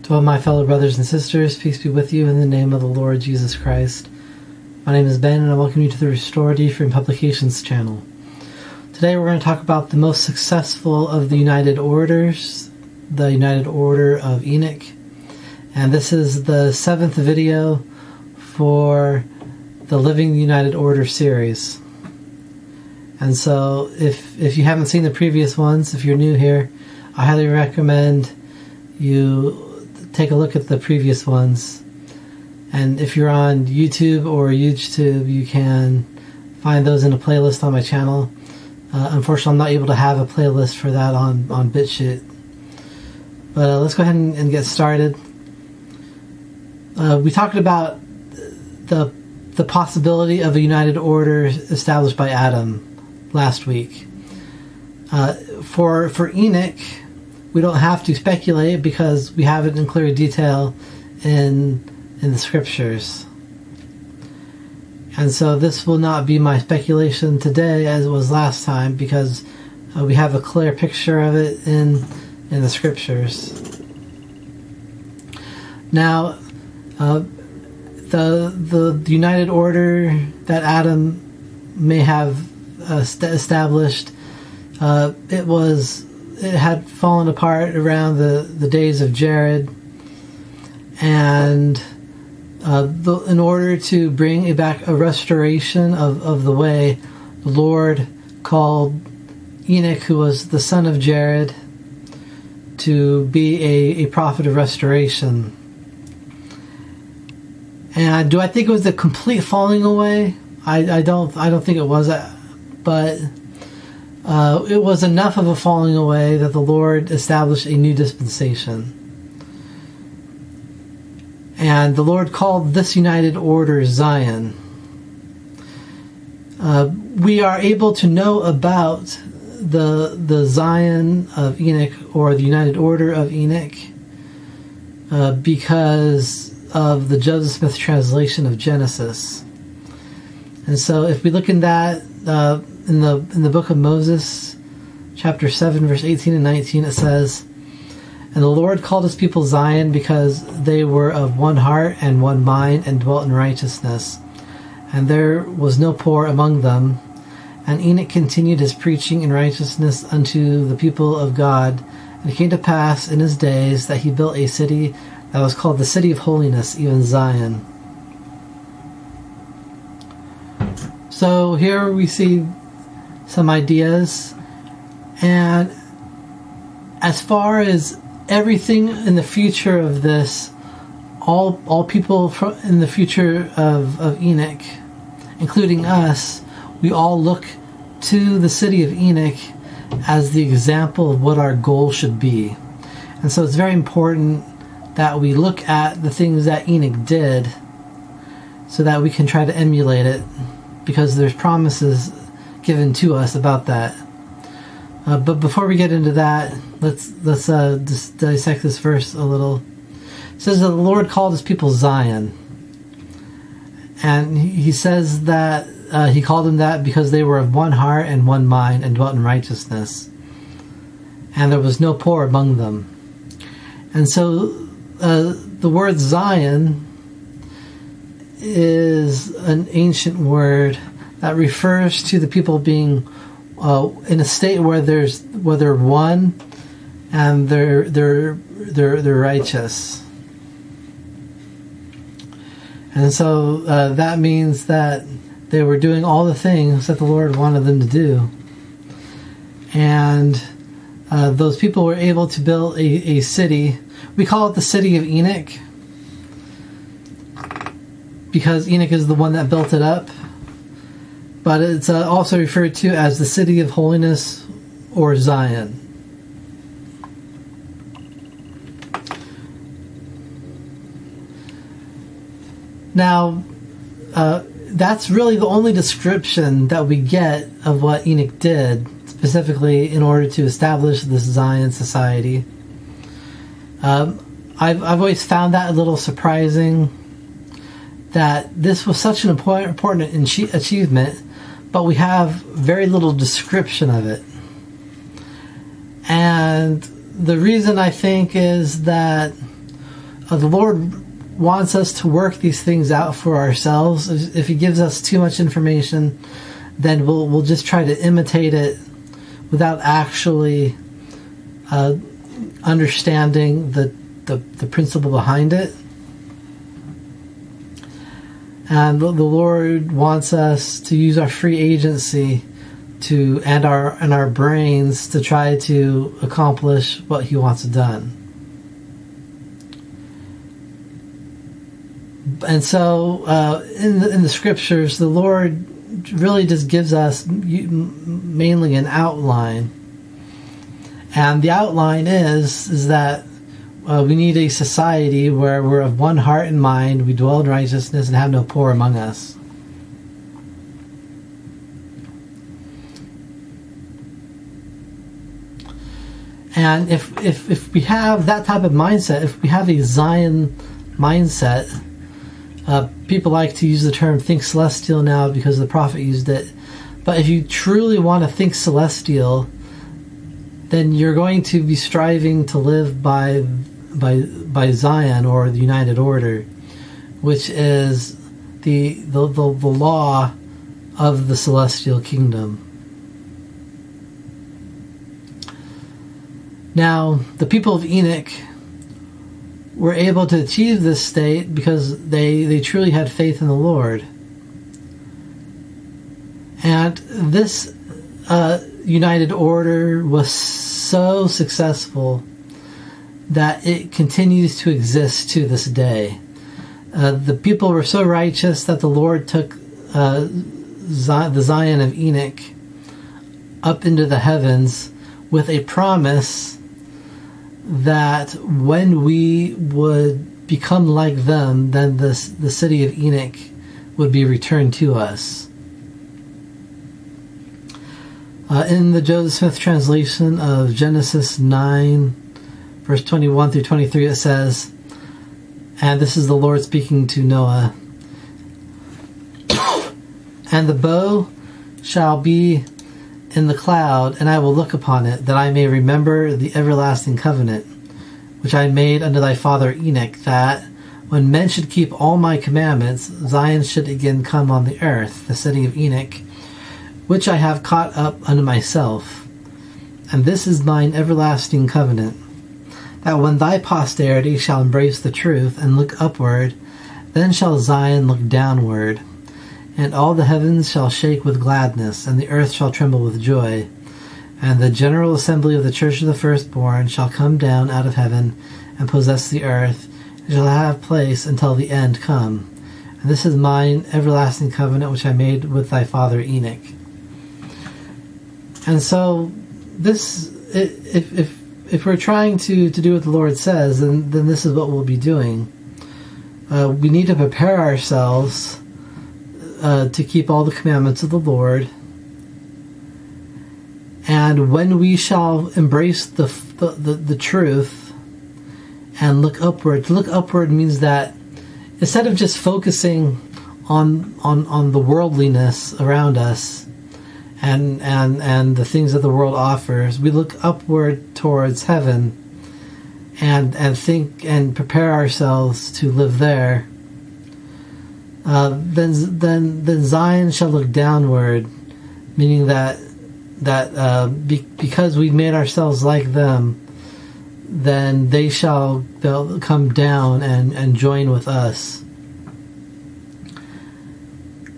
To all my fellow brothers and sisters, peace be with you in the name of the Lord Jesus Christ. My name is Ben, and I welcome you to the Restored Ephraim Publications channel. Today we're going to talk about the most successful of the United Orders, the United Order of Enoch. And this is the 7th video for the Living the United Order series. And so if you haven't seen the previous ones, if you're new here, I highly recommend you take a look at the previous ones. And if you're on YouTube or YouTube, you can find those in a playlist on my channel. Unfortunately, I'm not able to have a playlist for that on BitChute. But let's go ahead and get started. We talked about the possibility of a united order established by Adam last week. For Enoch, we don't have to speculate because we have it in clear detail in the scriptures. And so this will not be my speculation today as it was last time, because we have a clear picture of it in the scriptures. Now, the united order that Adam may have established, it had fallen apart around the days of Jared, and in order to bring back a restoration of the way, the Lord called Enoch, who was the son of Jared, to be a prophet of restoration. And do I think it was a complete falling away? I don't think it was, but it was enough of a falling away that the Lord established a new dispensation. And the Lord called this united order Zion. We are able to know about the Zion of Enoch, or the United Order of Enoch, because of the Joseph Smith translation of Genesis. And so if we look in that, in the book of Moses, chapter 7, verse 18 and 19, it says, "And the Lord called his people Zion, because they were of one heart and one mind, and dwelt in righteousness. And there was no poor among them. And Enoch continued his preaching in righteousness unto the people of God. And it came to pass in his days that he built a city that was called the City of Holiness, even Zion." So here we see some ideas, and as far as everything in the future of this, all people in the future of Enoch, including us, we all look to the city of Enoch as the example of what our goal should be. And so it's very important that we look at the things that Enoch did so that we can try to emulate it, because there's promises given to us about that. But before we get into that, let's just dissect this verse a little. It says that the Lord called his people Zion, and he says that he called them that because they were of one heart and one mind, and dwelt in righteousness, and there was no poor among them. And so the word Zion is an ancient word that refers to the people being in a state where they're one and they're righteous. And so that means that they were doing all the things that the Lord wanted them to do. And those people were able to build a city. We call it the City of Enoch, because Enoch is the one that built it up. But it's also referred to as the City of Holiness, or Zion. Now, that's really the only description that we get of what Enoch did, specifically in order to establish this Zion society. I've always found that a little surprising, that this was such an important achievement, but we have very little description of it. And the reason I think is that the Lord wants us to work these things out for ourselves. If He gives us too much information, then we'll just try to imitate it without actually understanding the principle behind it. And the Lord wants us to use our free agency and our brains to try to accomplish what He wants done. And so, in the scriptures, the Lord really just gives us mainly an outline, and the outline is that we need a society where we're of one heart and mind, we dwell in righteousness, and have no poor among us. And if we have that type of mindset, if we have a Zion mindset, people like to use the term think celestial now because the prophet used it. But if you truly want to think celestial, then you're going to be striving to live by Zion, or the United Order, which is the law of the celestial kingdom. Now, the people of Enoch were able to achieve this state because they truly had faith in the Lord. And this United Order was so successful that it continues to exist to this day. The people were so righteous that the Lord took the Zion of Enoch up into the heavens with a promise that when we would become like them, then the city of Enoch would be returned to us. In the Joseph Smith translation of Genesis 9, verse 21 through 23, it says, and this is the Lord speaking to Noah, and the bow shall be in the cloud, and I will look upon it, that I may remember the everlasting covenant, which I made unto thy father Enoch, that when men should keep all my commandments, Zion should again come on the earth, the city of Enoch, which I have caught up unto myself. And this is mine everlasting covenant, that when thy posterity shall embrace the truth and look upward, then shall Zion look downward, and all the heavens shall shake with gladness, and the earth shall tremble with joy. And the general assembly of the church of the firstborn shall come down out of heaven and possess the earth, and shall have place until the end come. And this is mine everlasting covenant which I made with thy father Enoch. And so, this, if we're trying to do what the Lord says, then this is what we'll be doing. We need to prepare ourselves to keep all the commandments of the Lord. And when we shall embrace the truth and look upward, to look upward means that instead of just focusing on the worldliness around us and the things that the world offers, we look upward towards heaven and think and prepare ourselves to live there. Then Zion shall look downward, meaning that because we've made ourselves like them, then they'll come down and join with us.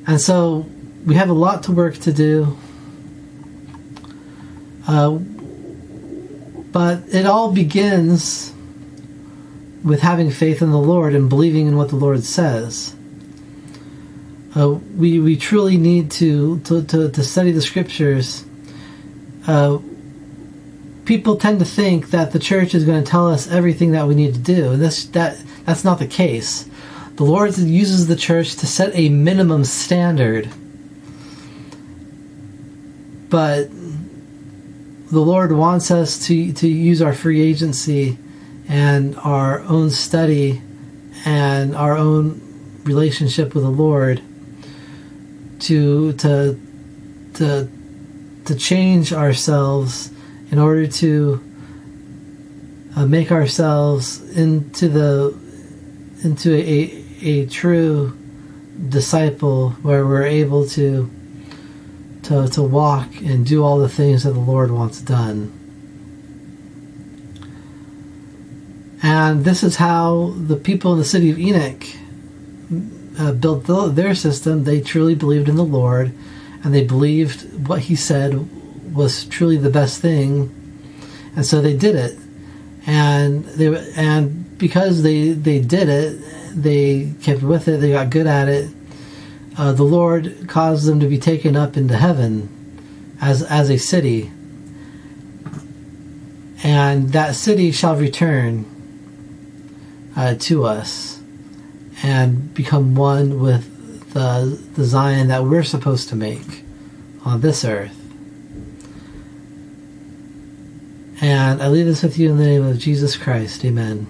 And so we have a lot to work to do, but it all begins with having faith in the Lord and believing in what the Lord says. We truly need to study the scriptures. People tend to think that the church is going to tell us everything that we need to do, and that's not the case. The Lord uses the church to set a minimum standard, but the Lord wants us to use our free agency and our own study and our own relationship with the Lord to change ourselves in order to make ourselves into into a true disciple where we're able to walk and do all the things that the Lord wants done. And this is how the people in the city of Enoch built their system. They truly believed in the Lord, and they believed what he said was truly the best thing, and so they did it. And because they did it, they kept with it, they got good at it. The Lord caused them to be taken up into heaven as a city, and that city shall return to us and become one with the Zion that we're supposed to make on this earth. And I leave this with you in the name of Jesus Christ. Amen.